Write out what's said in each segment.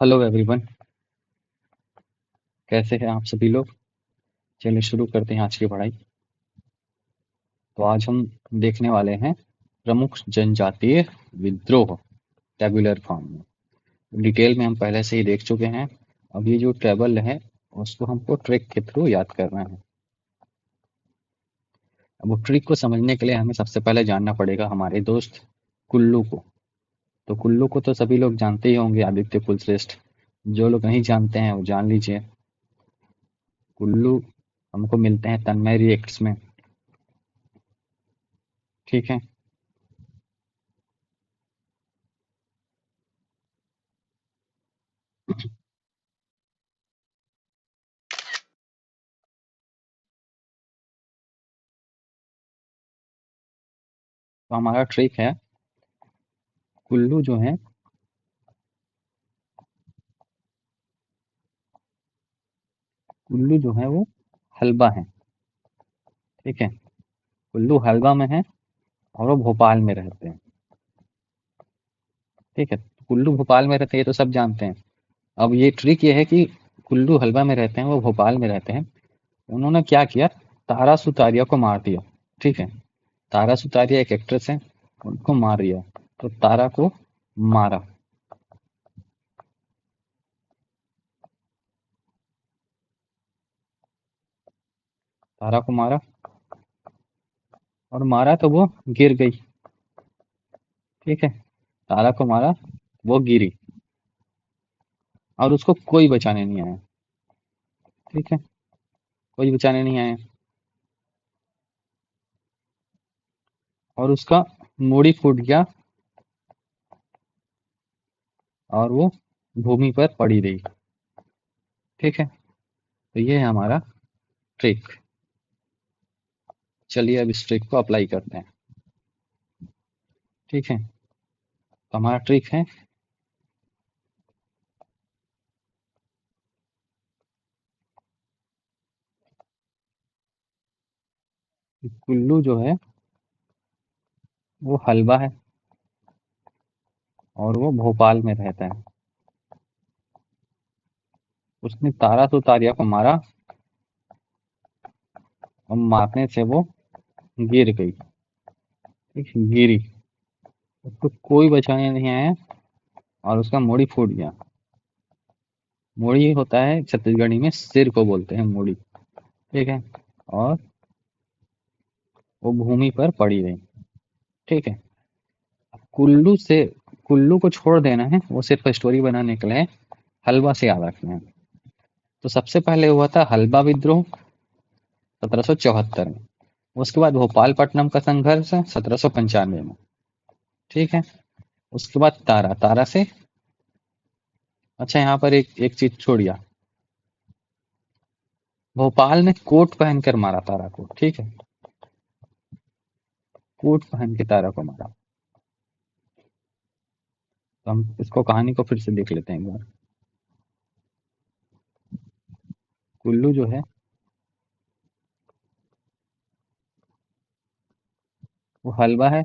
Hello everyone. कैसे हैं आप सभी लोग। चलिए शुरू करते हैं आज की पढ़ाई। तो आज हम देखने वाले हैं प्रमुख जनजातीय विद्रोह टेबुलर फॉर्म में। डिटेल में हम पहले से ही देख चुके हैं। अब ये जो टेबल है उसको हमको ट्रिक के थ्रू याद करना है। अब वो ट्रिक को समझने के लिए हमें सबसे पहले जानना पड़ेगा हमारे दोस्त कुल्लू को। तो कुल्लू को तो सभी लोग जानते ही होंगे, आदित्य कुलश्रेष्ठ। जो लोग नहीं जानते हैं वो जान लीजिए। कुल्लू हमको मिलते हैं तन्मय रिएक्ट्स में। ठीक है। तो हमारा ट्रिक है, कुल्लू जो है, कुल्लू जो है वो हलवा है। ठीक है। कुल्लू हलवा में है और वो भोपाल में रहते हैं। ठीक है, तो कुल्लू भोपाल में रहते हैं, ये तो सब जानते हैं। अब ये ट्रिक ये है कि कुल्लू हलवा में रहते हैं, वो भोपाल में रहते हैं। उन्होंने क्या किया, तारा सुतारिया को मार दिया। ठीक है। तारा सुतारिया एक एक्ट्रेस है, उनको मार दिया। तो तारा को मारा। तारा को मारा और मारा तो वो गिर गई। ठीक है। तारा को मारा, वो गिरी और उसको कोई बचाने नहीं आया। ठीक है। कोई बचाने नहीं आया और उसका मूड़ी फूट गया और वो भूमि पर पड़ी रही। ठीक है। तो ये है हमारा ट्रिक। चलिए अब इस ट्रिक को अप्लाई करते हैं। ठीक है। तो हमारा ट्रिक है, कि कुल्लू जो है वो हलवा है और वो भोपाल में रहता है। उसने तारा सुतारिया को मारा और मारने से वो गिर गई। ठीक है, गिरी। उसको कोई बचाने नहीं आया और उसका मूड़ी फूट गया। मूड़ी होता है छत्तीसगढ़ी में, सिर को बोलते हैं मूड़ी। ठीक है। और वो भूमि पर पड़ी रही। ठीक है। कुल्लू से, कुल्लू को छोड़ देना है, वो सिर्फ स्टोरी बनाने के लिए। हलवा से याद रखना है। तो सबसे पहले हुआ था हलवा विद्रोह 1774 में। उसके बाद भोपालपट्टनम का संघर्ष 1795 में। ठीक है। उसके बाद तारा, तारा से, अच्छा यहाँ पर एक एक चीज छोड़िया। भोपाल ने कोट पहनकर मारा तारा को। ठीक है। कोट पहन के तारा को मारा। तो हम इसको कहानी को फिर से देख लेते हैं एक बार। कुल्लू जो है वो हलवा है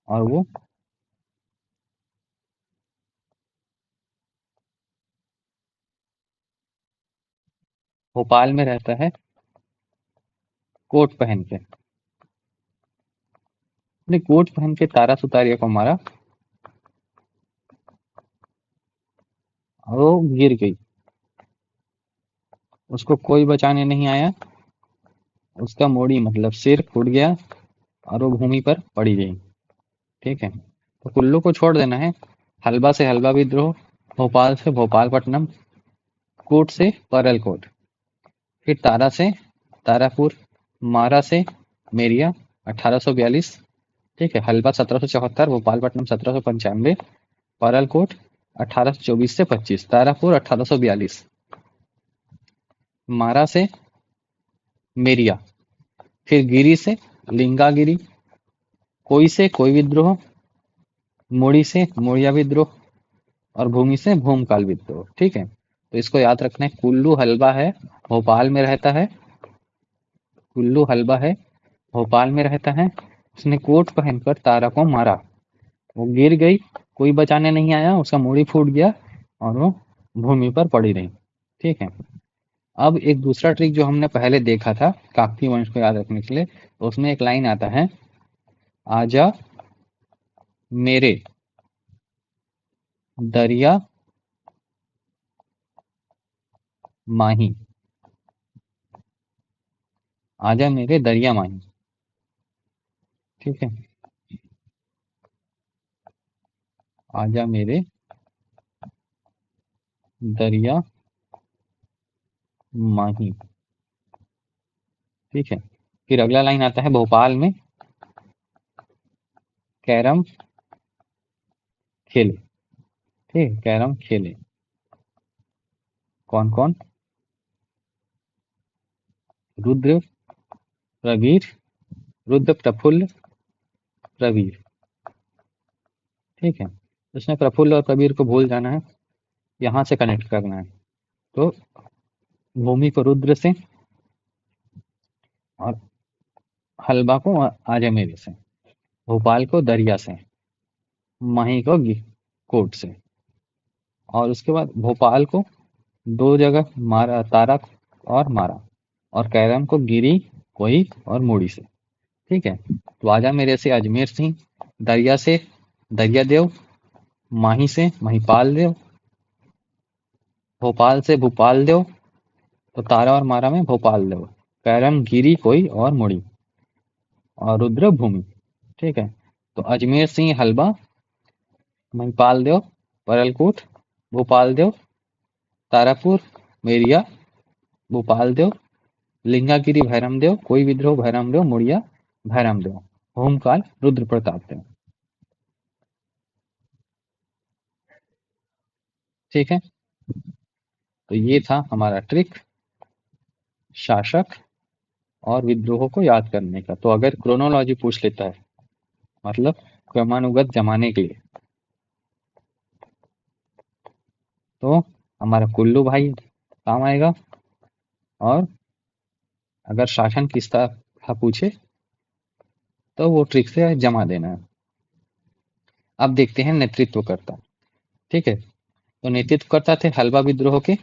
और वो भोपाल में रहता है कोट पहन के। अपने कोट पहन के तारा सुतारिया को मारा और वो गिर गई। उसको कोई बचाने नहीं आया। उसका मोड़ी मतलब सिर फूट गया और वो भूमि पर पड़ी रही। ठीक है। तो कुल्लू को छोड़ देना है। हलवा से हलवा विद्रोह, भोपाल से भोपालपट्टनम, कोट से परलकोट, फिर तारा से तारापुर, मारा से मेरिया 1842। ठीक है। हलवा 1774, भोपालपट्टनम 1795, परलकोट 1824 से 25, तारापुर 1842, मारा से मेरिया, फिर गिरी से लिंगागिरी, कोई से कोई विद्रोह, मुड़ी से मुड़िया विद्रोह और भूमि से भूमकाल विद्रोह। ठीक है। तो इसको याद रखना है। कुल्लू हलवा है, भोपाल में रहता है। कुल्लू हलवा है, भोपाल में रहता है। उसने कोट पहनकर तारा को मारा। वो गिर गई, कोई बचाने नहीं आया, उसका मूड़ी फूट गया और वो भूमि पर पड़ी रही। ठीक है। अब एक दूसरा ट्रिक जो हमने पहले देखा था काकतीय वंश को याद रखने के लिए, तो उसमें एक लाइन आता है, आजा मेरे दरिया माही। आजा मेरे दरिया माही। ठीक है। आजा मेरे दरिया माही। ठीक है। फिर अगला लाइन आता है, भोपाल में कैरम खेले। ठीक है, कैरम खेले। कौन कौन? रुद्र, प्रवीर, रुद्र, प्रफुल्ल, प्रवीर। ठीक है। इसमें प्रफुल्ल और प्रवीर को भूल जाना है, यहाँ से कनेक्ट करना है। तो भूमि को रुद्र से और हलवा को आजा मेरे से, भोपाल को दरिया से, माही को कोट से, और उसके बाद भोपाल को दो जगह मारा, तारा और मारा, और कैरम को गिरी कोई और मूड़ी से। ठीक है। तो आजा मेरे से अजमेर सिंह, दरिया से दरिया देव, माही से महिपाल देव, भोपाल से भूपाल देव, तो तारा और मारा में भोपाल देव, कैरम गिरी कोई और मुड़ी, और रुद्र भूमि। ठीक है। तो अजमेर सिंह हलवा, महिपाल देव परलकोट, भोपाल देव तारापुर, मेरिया भोपाल देव, लिंगागिरी भैरम देव, कोई विद्रोह भैरम देव, मुड़िया भैरम देव, होमकाल रुद्र प्रताप देव। ठीक है। तो ये था हमारा ट्रिक, शासक और विद्रोह को याद करने का। तो अगर क्रोनोलॉजी पूछ लेता है, मतलब क्रमानुगत जमाने के लिए, तो हमारा कुल्लू भाई काम आएगा। और अगर शासन किसका था पूछे, तो वो ट्रिक से जमा देना है। अब देखते हैं नेतृत्वकर्ता। ठीक है। तो नेतृत्वकर्ता थे हलवा विद्रोह के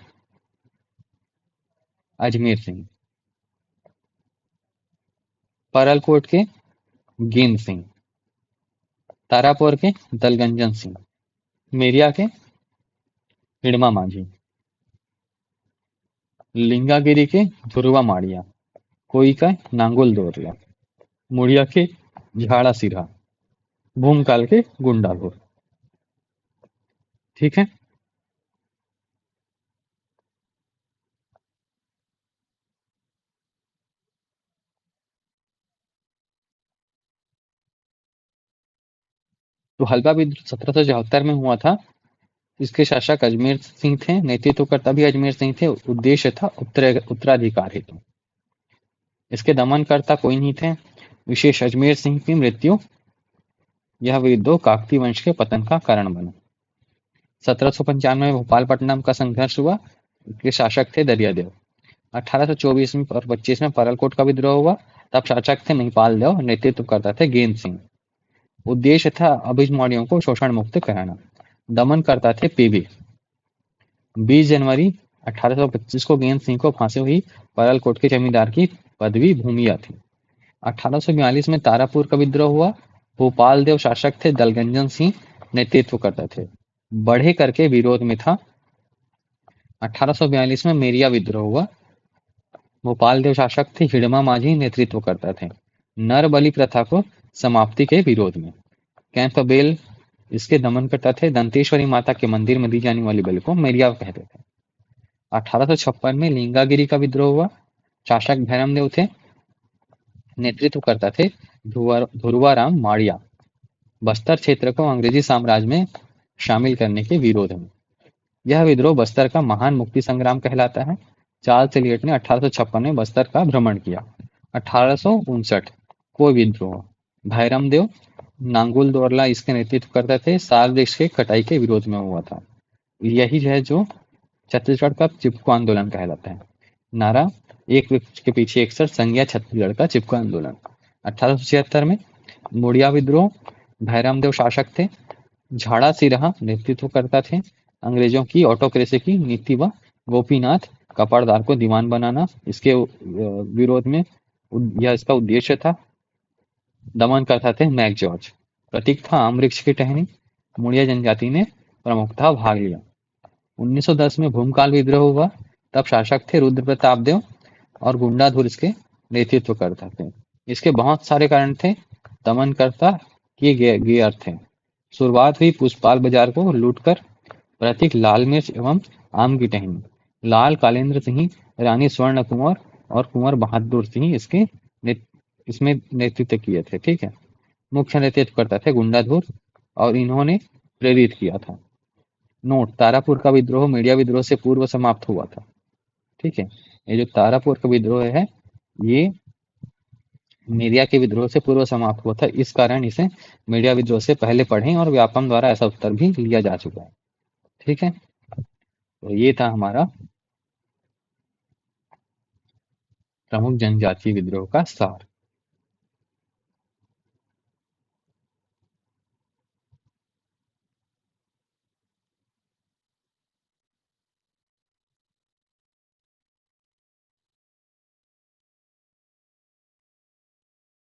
अजमेर सिंह, परलकोट के गेंद सिंह, तारापुर के दलगंजन सिंह, मेरिया के हिड़मा माझी, लिंगागिरी के ध्रुवा माड़िया, कोई का नांगुल दोरला, मुड़िया के झाड़ा सिरहा, भूमकाल के गुंडाघोर। ठीक है। तो हलवा विद्रोह 1774 में हुआ था। इसके शासक अजमेर सिंह थे, नेतृत्वकर्ता भी अजमेर सिंह थे। उद्देश्य था उत्तराधिकार हेतु। इसके दमनकर्ता कोई नहीं थे, विशेष अजमेर सिंह की मृत्यु, यह विद्रोह काकतीय वंश के पतन का कारण बना। 1795 में भोपालपट्टनम का संघर्ष हुआ। इसके शासक थे दरियादेव। 1824 में और 25 में परलकोट का विद्रोह हुआ, तब शासक थे महिपाल देव, नेतृत्व करता थे गेंद सिंह। उद्देश्य था अभिजमौर्यों को शोषण मुक्त कराना। दमन करता थे पीबी। 20 जनवरी 1825 को गेंद सिंह को फांसी हुई। परलकोट के जमींदार की पदवी भूमिया थी। 1842 में तारापुर का विद्रोह हुआ। भोपाल देव शासक थे, दलगंजन सिंह नेतृत्व करते थे। बढ़े करके विरोध में था। 1842 में मेरिया विद्रोह हुआ। भोपाल देव शासक थे, हिड़मा माझी नेतृत्व करता थे। नर बलि प्रथा को समाप्ति के विरोध में। कैंपबेल इसके दमन करता थे। दंतेश्वरी माता के मंदिर में दी जाने वाली बलि को मेरिया कहते थे। 1856 में लिंगागिरी का विद्रोह हुआ। शासक भैरम देव थे, नेतृत्व करता थे ध्रुवाराम माड़िया। बस्तर क्षेत्र को अंग्रेजी साम्राज्य में शामिल करने के विरोध में। यह विद्रोह बस्तर का महान मुक्ति संग्राम कहलाता है। चार्ल्स एलियट ने 1856 में बस्तर का भ्रमण किया। 1859 को विद्रोह, भैरम देव नांगुल दोरला इसके नेतृत्व करते थे। सार देश के कटाई के विरोध में हुआ था। यही है जो छत्तीसगढ़ का चिपको आंदोलन कहलाता है। नारा, एक वृक्ष के पीछे एक सर, संज्ञा छत्तीसगढ़ का चिपको आंदोलन। 1876 में मुड़िया विद्रोह, भैरमदेव शासक थे। झाड़ा सिरहा नेतृत्व करता थे अंग्रेजों की ऑटोक्रेसी की नीति व गोपीनाथ कपाड़दार को दीवान बनाना इसके विरोध में यह इसका उद्देश्य था। दमन करता थे मैक जॉर्ज। प्रतीक था आम वृक्ष की टहनी। मुड़िया जनजाति ने प्रमुखता भाग लिया। 1910 में भूमकाल विद्रोह हुआ। तब शासक थे रुद्र प्रताप देव और गुंडाधुर इसके नेतृत्व करता थे। इसके बहुत सारे कारण थे। दमनकर्ता किए गियर थे। शुरुआत हुई पुष्पाल बाजार को लूटकर। प्रतीक लाल मिर्च एवं आम की टहनी। लाल कालेंद्र सिंह, रानी स्वर्ण कुंवर और कुंवर बहादुर सिंह इसमें नेतृत्व किए थे। ठीक है। मुख्य नेतृत्व करता थे गुंडाधुर और इन्होंने प्रेरित किया था। नोट: तारापुर का विद्रोह मीडिया विद्रोह से पूर्व समाप्त हुआ था। ठीक है। ये जो तारापुर का विद्रोह है ये मीडिया के विद्रोह से पूर्व समाप्त हुआ था। इस कारण इसे मीडिया विद्रोह से पहले पढ़ें और व्यापम द्वारा ऐसा उत्तर भी लिया जा चुका है। ठीक है। तो ये था हमारा प्रमुख जनजातीय विद्रोह का सार।